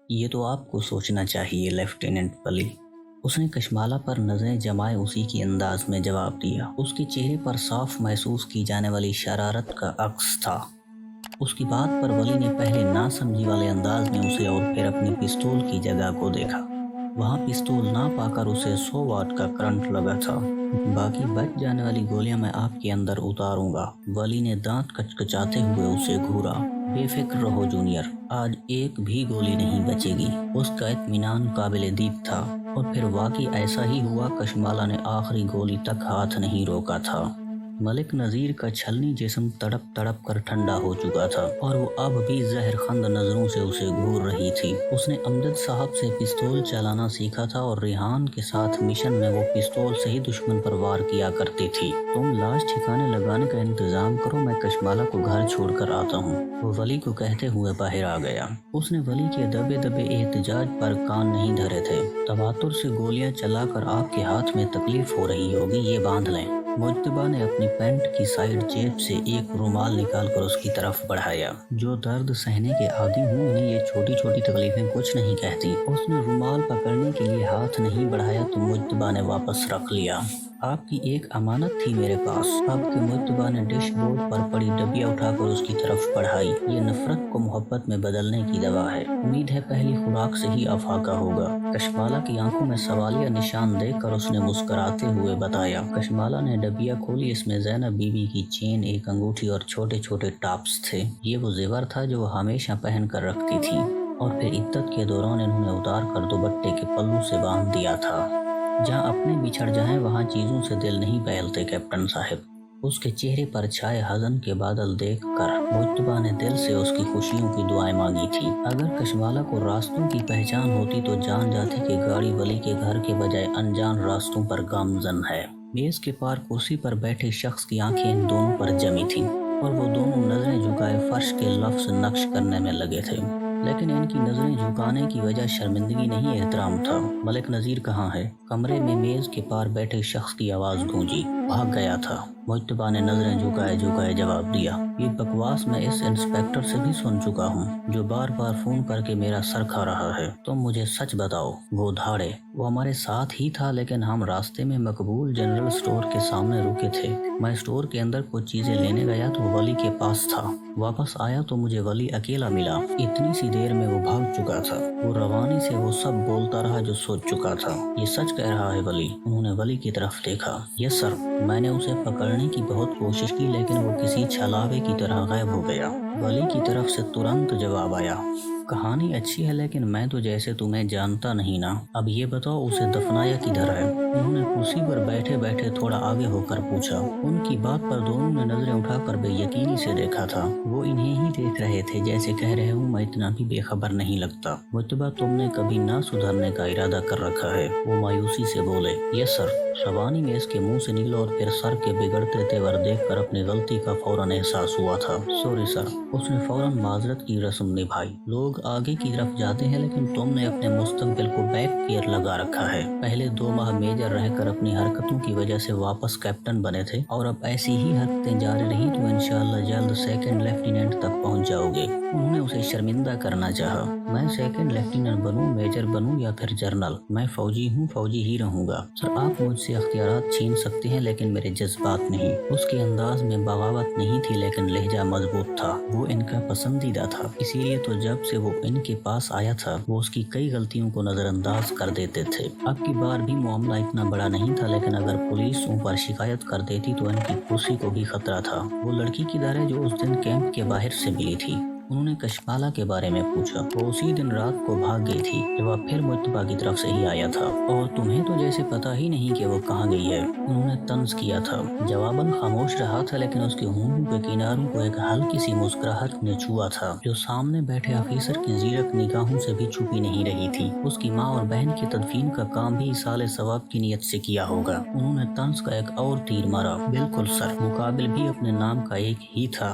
یہ تو آپ کو سوچنا چاہیے لیفٹیننٹ ولی۔ اس نے کشمالہ پر نظریں جمائے اسی کی انداز میں جواب دیا۔ اس کے چہرے پر صاف محسوس کی جانے والی شرارت کا عکس تھا۔ اس کی بات پر ولی نے پہلے نہ سمجھی والے انداز میں اسے اور پھر اپنی پستول کی جگہ کو دیکھا۔ وہاں پستول نہ پا کر اسے 100 واٹ کا کرنٹ لگا تھا۔ باقی بچ جانے والی گولیاں میں آپ کے اندر اتاروں گا۔ ولی نے دانت کچکچاتے ہوئے اسے گھورا۔ بے فکر رہو جونیئر، آج ایک بھی گولی نہیں بچے گی۔ اس کا اطمینان قابل دید تھا۔ اور پھر واقعی ایسا ہی ہوا۔ کشمالہ نے آخری گولی تک ہاتھ نہیں روکا تھا۔ ملک نذیر کا چھلنی جسم تڑپ تڑپ کر ٹھنڈا ہو چکا تھا اور وہ اب بھی زہر خند نظروں سے اسے گھور رہی تھی۔ اس نے امجد صاحب سے پستول چلانا سیکھا تھا اور ریحان کے ساتھ مشن میں وہ پستول سے ہی دشمن پر وار کیا کرتی تھی۔ تم لاش ٹھکانے لگانے کا انتظام کرو، میں کشمالہ کو گھر چھوڑ کر آتا ہوں، وہ ولی کو کہتے ہوئے باہر آ گیا۔ اس نے ولی کے دبے دبے احتجاج پر کان نہیں دھرے تھے۔ تواتر سے گولیاں چلا کر آپ کے ہاتھ میں تکلیف ہو رہی ہوگی، یہ باندھ لیں۔ مجتبیٰ نے اپنی پینٹ کی سائیڈ جیب سے ایک رومال نکال کر اس کی طرف بڑھایا۔ جو درد سہنے کے عادی ہوں انہیں یہ چھوٹی چھوٹی تکلیفیں کچھ نہیں کہتی۔ اس نے رومال پکڑنے کے لیے ہاتھ نہیں بڑھایا تو مجتبیٰ نے واپس رکھ لیا۔ آپ کی ایک امانت تھی میرے پاس۔ اب کہ مجتبیٰ نے ڈش بورڈ پر پڑی ڈبیا اٹھا کر اس کی طرف بڑھائی۔ یہ نفرت کو محبت میں بدلنے کی دوا ہے، امید ہے پہلی خوراک سے ہی افاقہ ہوگا۔ کشمالہ کی آنکھوں میں سوالیہ نشان دیکھ کر اس نے مسکراتے ہوئے بتایا۔ کشمالہ نے ڈبیا کھولی۔ اس میں زینب بی بی کی چین، ایک انگوٹھی اور چھوٹے چھوٹے ٹاپس تھے۔ یہ وہ زیور تھا جو وہ ہمیشہ پہن کر رکھتی تھی اور پھر عدت کے دوران انہوں نے اتار کر دوپٹے کے پلو سے باندھ دیا تھا۔ جہاں اپنے بچھڑ جائیں وہاں چیزوں سے دل نہیں بہلتے کیپٹن صاحب۔ اس کے چہرے پر چھائے حزن کے بادل دیکھ کر مجتبیٰ نے دل سے اس کی خوشیوں کی دعائیں مانگی تھی۔ اگر کشمالہ کو راستوں کی پہچان ہوتی تو جان جاتی کہ گاڑی ولی کے گھر کے بجائے انجان راستوں پر گامزن ہے۔ میز کے پار کرسی پر بیٹھے شخص کی آنکھیں ان دونوں پر جمی تھیں اور وہ دونوں نظریں جھکائے فرش کے لفظ نقش کرنے میں لگے تھے، لیکن ان کی نظریں جھکانے کی وجہ شرمندگی نہیں احترام تھا۔ ملک نذیر کہاں ہے؟ کمرے میں میز کے پار بیٹھے شخص کی آواز گونجی۔ بھاگ گیا تھا، مجتبیٰ نے نظریں جھکائے جھکائے جواب دیا۔ یہ بکواس میں اس انسپیکٹر سے بھی سن چکا ہوں جو بار بار فون کر کے میرا سر کھا رہا ہے۔ تم مجھے سچ بتاؤ۔ وہ دھاڑے، وہ ہمارے ساتھ ہی تھا لیکن ہم راستے میں مقبول جنرل سٹور کے سامنے رکے تھے۔ میں سٹور کے اندر کچھ چیزیں لینے گیا تو ولی کے پاس تھا۔ واپس آیا تو مجھے ولی اکیلا ملا۔ اتنی سی دیر میں وہ بھاگ چکا تھا۔ وہ روانی سے وہ سب بولتا رہا جو سوچ چکا تھا۔ یہ سچ کہہ رہا ہے ولی؟ انہوں نے ولی کی طرف دیکھا۔ یس سر، میں نے اسے پکڑنے کی بہت کوشش کی لیکن وہ کسی چھلاوے کی طرح غائب ہو گیا۔ ولی کی طرف سے ترنت جواب آیا۔ کہانی اچھی ہے لیکن میں تو جیسے تمہیں جانتا نہیں نا۔ اب یہ بتاؤ اسے دفنایا کدھر ہے؟ انہوں نے کرسی پر بیٹھے بیٹھے تھوڑا آگے ہو کر پوچھا۔ ان کی بات پر دونوں نے نظریں اٹھا کر بے یقینی سے دیکھا تھا۔ وہ انہیں ہی دیکھ رہے تھے جیسے کہہ رہے ہوں میں اتنا بھی بے خبر نہیں لگتا۔ مجتبیٰ تم نے کبھی نہ سدھرنے کا ارادہ کر رکھا ہے، وہ مایوسی سے بولے۔ یس سر، روانی میں اس کے منہ سے نکلا اور پھر سر کے بگڑتے تیور دیکھ کر اپنی غلطی کا فوراً احساس ہوا تھا۔ سوری سر، اس نے فوراً معذرت کی رسم نبھائی۔ لوگ آگے کی طرف جاتے ہیں لیکن تم نے اپنے مستقبل کو بیک گیئر لگا رکھا ہے۔ پہلے 2 ماہ میجر رہ کر اپنی حرکتوں کی وجہ سے واپس کیپٹن بنے تھے اور اب ایسی ہی حرکتیں جاری رہی تو انشاءاللہ جلد سیکنڈ لیفٹیننٹ تک پہنچ جاؤ گے۔ انہوں نے اسے شرمندہ کرنا چاہا۔ میں سیکنڈ لیفٹیننٹ بنوں، میجر بنوں یا پھر جنرل، میں فوجی ہوں، فوجی ہی رہوں گا۔ سر آپ مجھ سے اختیارات چھین سکتے ہیں لیکن میرے جذبات نہیں۔ اس کے انداز میں بغاوت نہیں تھی لیکن لہجہ مضبوط تھا۔ وہ ان کا پسندیدہ تھا، اسی لیے تو جب سے وہ ان کے پاس آیا تھا وہ اس کی کئی غلطیوں کو نظر انداز کر دیتے تھے۔ اب کی بار بھی معاملہ اتنا بڑا نہیں تھا لیکن اگر پولیس ان پر شکایت کر دیتی تو ان کی کرسی کو بھی خطرہ تھا۔ وہ لڑکی کدھر ہے جو اس دن کیمپ کے باہر سے ملی تھی؟ انہوں نے کشمالہ کے بارے میں پوچھا۔ وہ اسی دن رات کو بھاگ گئی تھی۔ جواب پھر مجتبیٰ کی طرف سے ہی آیا تھا۔ اور تمہیں تو جیسے پتہ ہی نہیں کہ وہ کہاں گئی ہے، انہوں نے طنز کیا تھا۔ جواباً خاموش رہا تھا لیکن اس کے ہونٹوں کے کناروں کو ایک ہلکی سی مسکراہٹ نے چھوا تھا جو سامنے بیٹھے آفیسر کی زیرک نگاہوں سے بھی چھپی نہیں رہی تھی۔ اس کی ماں اور بہن کی تدفین کا کام بھی ایصال ثواب کی نیت سے کیا ہوگا۔ انہوں نے طنز کا ایک اور تیر مارا۔ بالکل سر، مقابل بھی اپنے نام کا ایک ہی تھا۔